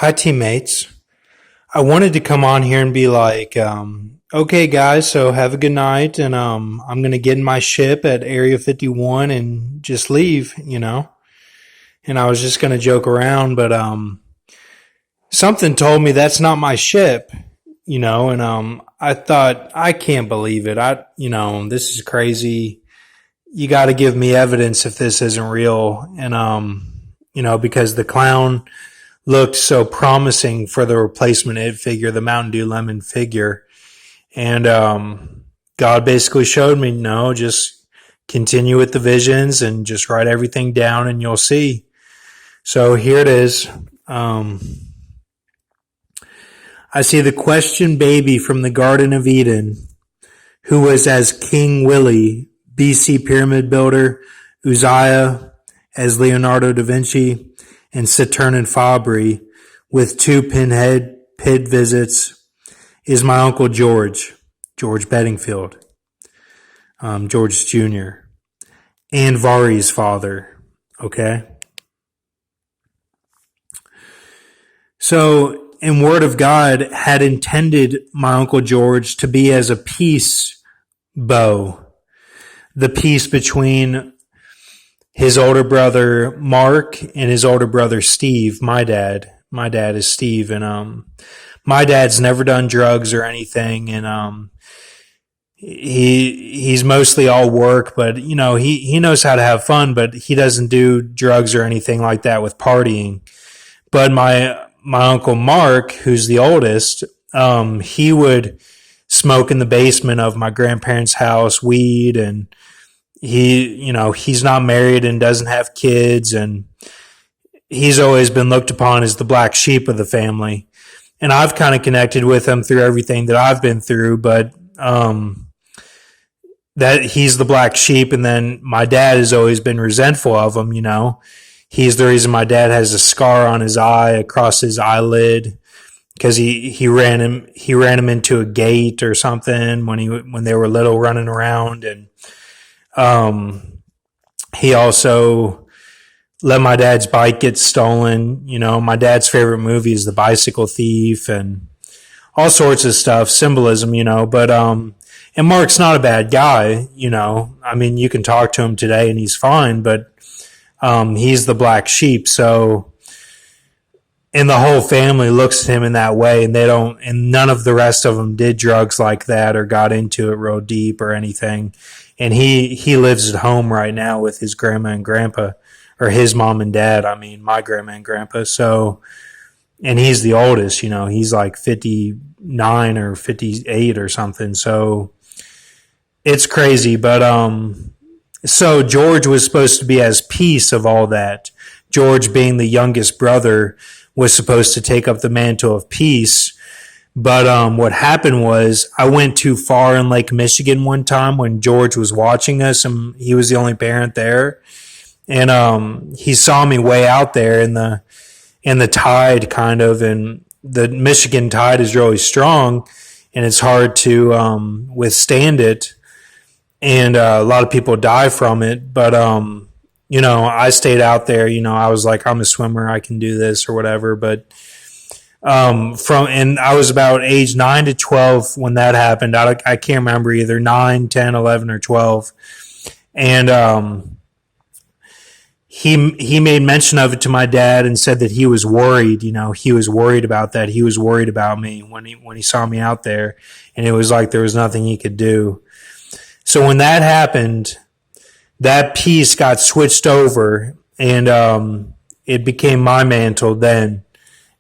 Hi, teammates. I wanted to come on here and be like, okay, guys, so have a good night, and I'm gonna get in my ship at Area 51 and just leave. And I was just gonna joke around, but something told me that's not my ship. And I thought I can't believe it. This is crazy. You got to give me evidence if this isn't real, and because the clown looked so promising for the replacement it figure, the Mountain Dew Lemon figure. And God basically showed me, no, just continue with the visions and just write everything down and you'll see. So here it is. I see the question baby from the Garden of Eden, who was as King Willie, BC pyramid builder, Uzziah as Leonardo da Vinci, and Saturn and Fabry, with 2 pinhead pid visits, is my Uncle George Bedingfield, George Jr., and Vari's father, okay? So, in Word of God, had intended my Uncle George to be as a peace bow, the peace between his older brother Mark and his older brother Steve, my dad. My dad is Steve, and my dad's never done drugs or anything, and he's mostly all work, but he knows how to have fun, but he doesn't do drugs or anything like that with partying. But my Uncle Mark, who's the oldest, he would smoke in the basement of my grandparents' house, weed, and he's not married and doesn't have kids, and he's always been looked upon as the black sheep of the family. And I've kind of connected with him through everything that I've been through, but that he's the black sheep, and then my dad has always been resentful of him. He's the reason my dad has a scar on his eye across his eyelid, because he ran him into a gate or something when they were little, running around. And he also let my dad's bike get stolen. My dad's favorite movie is The Bicycle Thief and all sorts of stuff, symbolism, but, and Mark's not a bad guy, I mean, you can talk to him today and he's fine, but, he's the black sheep. So, and the whole family looks at him in that way, and and none of the rest of them did drugs like that or got into it real deep or anything. And he lives at home right now with his grandma and grandpa, or his mom and dad. I mean, my grandma and grandpa. So, and he's the oldest, he's like 59 or 58 or something. So it's crazy. But, so George was supposed to be as peace of all that. George, being the youngest brother, was supposed to take up the mantle of peace. But what happened was, I went too far in Lake Michigan one time when George was watching us, and he was the only parent there. And he saw me way out there in the tide, kind of, and the Michigan tide is really strong, and it's hard to withstand it. And a lot of people die from it. But I stayed out there. I was like, I'm a swimmer, I can do this or whatever. But and I was about age 9 to 12 when that happened. I can't remember, either 9, 10, 11, or 12. And he made mention of it to my dad and said that he was worried. He was worried about that. He was worried about me when he saw me out there, and it was like there was nothing he could do. So when that happened, that piece got switched over, and it became my mantle then,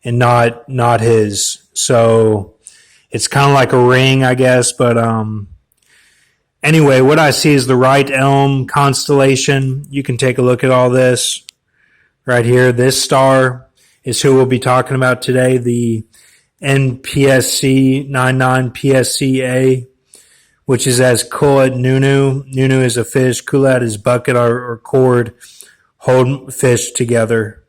and not his. So it's kind of like a ring, I guess. But anyway, what I see is the right elm constellation. You can take a look at all this right here. This star is who we'll be talking about today, the NPSC 99 PSCA, which is as Kulat Nunu. Nunu is a fish. Kulat is bucket or cord. Hold fish together.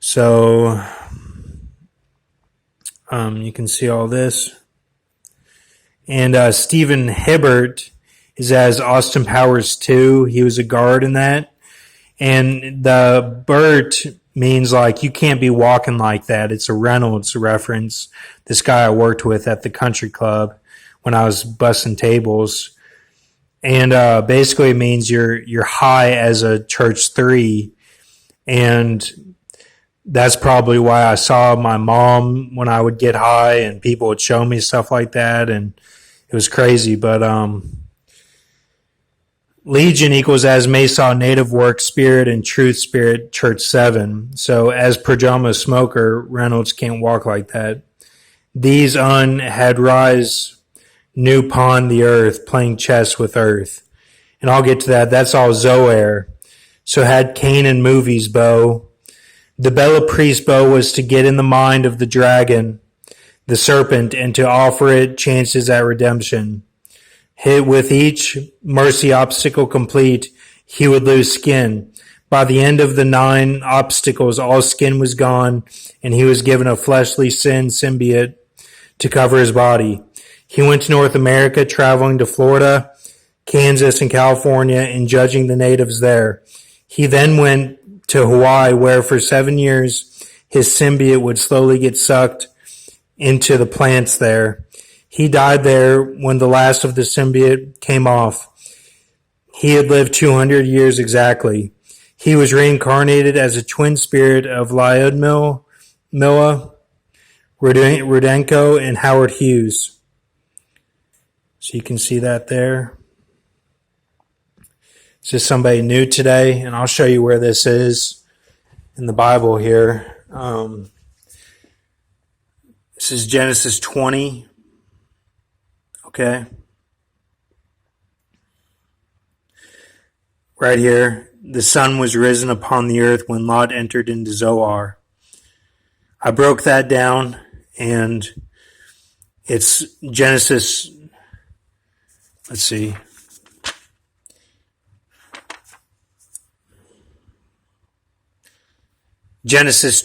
So you can see all this. And Stephen Hibbert is as Austin Powers 2. He was a guard in that. And the Bert means like you can't be walking like that. It's a Reynolds reference. This guy I worked with at the country club when I was bussing tables. And basically it means you're high as a church 3. And that's probably why I saw my mom when I would get high and people would show me stuff like that. And it was crazy. But Legion equals as Mesa native work spirit and truth spirit church 7. So as pajama smoker, Reynolds can't walk like that. These had rise new upon the earth, playing chess with earth. And I'll get to that. That's all Zoar. So had Canaan movies bow. The Bella Priest bow was to get in the mind of the dragon, the serpent, and to offer it chances at redemption. Hit with each mercy obstacle complete, he would lose skin. By the end of the 9 obstacles, all skin was gone, and he was given a fleshly sin symbiote to cover his body. He went to North America, traveling to Florida, Kansas, and California, and judging the natives there. He then went to Hawaii, where for 7 years his symbiote would slowly get sucked into the plants there. He died there when the last of the symbiote came off. He had lived 200 years exactly. He was reincarnated as a twin spirit of Lyudmila, Rudenko, and Howard Hughes. So you can see that there. This is somebody new today, and I'll show you where this is in the Bible here. This is Genesis 20. Okay. Right here. The sun was risen upon the earth when Lot entered into Zoar. I broke that down, and it's Genesis. Let's see. Genesis